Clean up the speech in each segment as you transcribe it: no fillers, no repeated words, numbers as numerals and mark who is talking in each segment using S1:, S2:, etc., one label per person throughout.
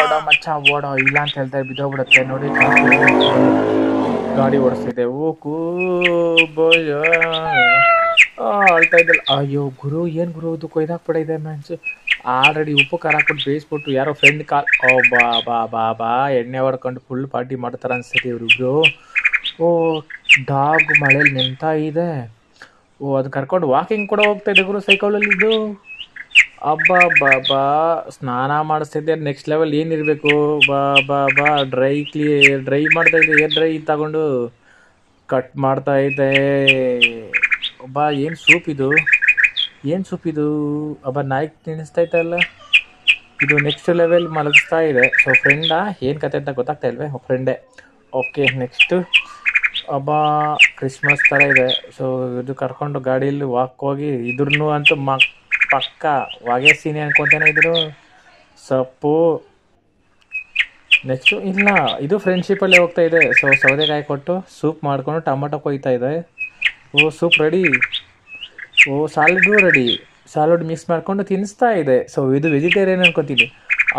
S1: ಓಡ ಮಚ್ಚ ಓಡ ಇಲ್ಲ ಅಂತ ಹೇಳ್ತಾ ಬಿದ್ದೋಗ್ಬಿಡುತ್ತೆ ನೋಡಿ. ಗಾಡಿ ಓಡಿಸ್ತಿದೆ ಓ ಬೋಯ್ ಅಳ್ತಾ ಇದ್ದಲ್ಲ. ಅಯ್ಯೋ ಗುರು ಏನ್ ಗುರು ಇದು ಕೊಯ್ದಾಕ್ಬಿಡ ಇದೆ ಮ್ಯಾನ್ಸ್. ಆಲ್ರೆಡಿ ಉಪ್ಪು ಖಾರ ಹಾಕ್ಬಿಟ್ಟು ಬೇಯಿಸ್ಬಿಟ್ಟು ಯಾರೋ ಫ್ರೆಂಡ್ ಕಾಲ್ ಬಾ ಬಾ ಬಾ ಬಾ ಎಣ್ಣೆ ಹೊಡ್ಕೊಂಡು ಫುಲ್ ಪಾರ್ಟಿ ಮಾಡ್ತಾರ ಅನ್ಸತಿ ಇವ್ರಿಬ್ರು. ಓ ಡಾಗ್ ಮಳೇಲಿ ನಿಂತ ಇದೆ. ಓ ಅದು ಕರ್ಕೊಂಡು ವಾಕಿಂಗ್ ಕೂಡ ಹೋಗ್ತಾ ಇದೆ ಗುರು ಸೈಕಲಲ್ಲಿ ಇದು. ಅಬ್ಬಾ ಬಾ ಬಾ ಸ್ನಾನ ಮಾಡಿಸ್ತಿದ್ದೆ ನೆಕ್ಸ್ಟ್ ಲೆವೆಲ್ ಏನಿರಬೇಕು. ಬಾ ಬಾ ಬಾ ಡ್ರೈ ಮಾಡ್ತಾ ಇದೆ. ಏರ್ ಡ್ರೈ ತಗೊಂಡು ಕಟ್ ಮಾಡ್ತಾ ಇದೆ. ಅಬ್ಬಾ ಏನು ಸೂಪ್ ಇದು, ಏನು ಸೂಪ್ ಇದು. ಅಬ್ಬಾ ನಾಯಿ ತಿನ್ನಿಸ್ತೈತಲ್ಲ ಇದು. ನೆಕ್ಸ್ಟ್ ಲೆವೆಲ್ ಮಲಗಿಸ್ತಾ ಇದೆ. ಸೊ ಫ್ರೆಂಡಾ ಏನು ಕತೆ ಅಂತ ಗೊತ್ತಾಗ್ತಾ ಇಲ್ವೇ? ಫ್ರೆಂಡೇ. ಓಕೆ ನೆಕ್ಸ್ಟು ಅಬ್ಬಾ ಕ್ರಿಸ್ಮಸ್ ಥರ ಇದೆ. ಸೊ ಇದು ಕರ್ಕೊಂಡು ಗಾಡೀಲಿ ವಾಕ್ ಹೋಗಿ ಇದ್ರೂ ಅಂತೂ ಪಕ್ಕ ಹೊಗೆ ಸೀನಿ ಅನ್ಕೊತೇನೆ ಇದ್ರು ಸೊಪ್ಪು. ನೆಕ್ಸ್ಟು ಇಲ್ಲ ಇದು ಫ್ರೆಂಡ್ಶಿಪ್ಪಲ್ಲೇ ಹೋಗ್ತಾ ಇದೆ. ಸೊ ಸೌದೆಕಾಯಿ ಕೊಟ್ಟು ಸೂಪ್ ಮಾಡಿಕೊಂಡು ಟೊಮೊಟೊ ಕೊಯ್ತಾ ಇದೆ. ಓ ಸೂಪ್ ರೆಡಿ. ಓ ಸಾಲಡ್ಡು ರೆಡಿ. ಸಾಲಡ್ ಮಿಕ್ಸ್ ಮಾಡಿಕೊಂಡು ತಿನ್ನಿಸ್ತಾ ಇದೆ. ಸೊ ಇದು ವೆಜಿಟೇರಿಯನ್ ಅನ್ಕೊತೀನಿ.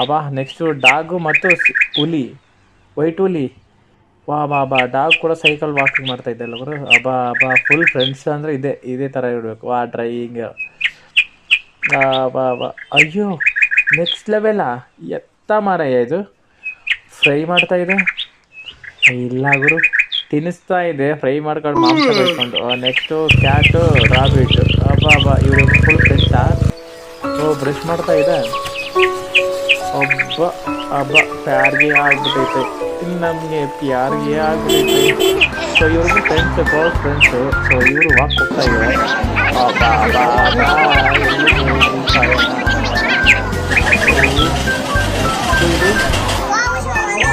S1: ಅಬ್ಬಾ ನೆಕ್ಸ್ಟು ಡಾಗು ಮತ್ತು ಹುಲಿ, ವೈಟ್ ಹುಲಿ. ವಾ ಬಾ ಬಾ ಡಾಗ್ ಕೂಡ ಸೈಕಲ್ ವಾಕಿಂಗ್ ಮಾಡ್ತಾ ಇದ್ದಲ್ಲ ಅವರು. ಅಬ್ಬಾ ಅಬ್ಬಾ ಫುಲ್ ಫ್ರೆಂಡ್ಸ್ ಅಂದರೆ ಇದೇ ಥರ ಇರಬೇಕು. ವಾ ಡ್ರೈಯಿಂಗ್ ಬಾ ಬಾ. ಅಯ್ಯೋ ನೆಕ್ಸ್ಟ್ ಲೆವೆಲಾ ಎತ್ತ ಮಾರಯ್ಯ ಇದು. ಫ್ರೈ ಮಾಡ್ತಾ ಇದೆ. ಇಲ್ಲ ಗುರು ತಿನ್ನಿಸ್ತಾ ಇದೆ ಫ್ರೈ ಮಾಡ್ಕೊಂಡು ಮಾಂಸ ಬೆಳ್ಕೊಂಡು. Next Kat rabbit. ಅಬ್ಬಾ ಅಬ್ಬಾ ಇವರು ಫುಲ್ ಫ್ರೆಂಡ್ಸಾ. ಓ ಬ್ರಷ್ ಮಾಡ್ತಾ ಇದೆ. ಒಬ್ಬ ಹಬ್ಬ ಪ್ಯಾರ್ಗೆ ಆಗ್ಬಿಟ್ಟೈತೆ. ಇನ್ನು ನಮಗೆ ಪ್ಯಾರ್ಗೆ ಆಗ್ಬಿಟ್ಟೈತೆ. ಸೊ ಇವ್ರಿಗೆ ಫ್ರೆಂಡ್ಸ್ ಕ್ಲೋಸ್ ಫ್ರೆಂಡ್ಸು. ಸೊ ಇವರು ವಾಕ್ ಹೋಗ್ತಾ ಇದ್ದಾರೆ.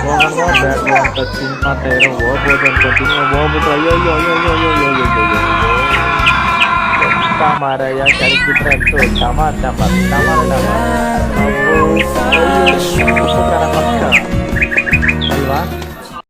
S1: ಹೋಗೋಣ ಬ್ಯಾಟ್ರಿ ಅಂತ ಚಿಂತೆ ಮಾಡ್ತಾ ಇರೋ ಹೋಗ್ಬೋದು ಅನ್ಕೊಂತೀನಿ. ಹೋಗ್ಬಿಟ್ಟು ಅಯ್ಯೋ ಅಯ್ಯೋ ಅಯ್ಯೋ ಅಯ್ಯೋ ಅಯ್ಯೋ ಅಯ್ಯೋ ಅಯ್ಯೋ ಅಯ್ಯೋ ಮಾರಾಯ ಕೆಳಗಿದ್ರೆ ಅಂತೂ ಟಮಾಟ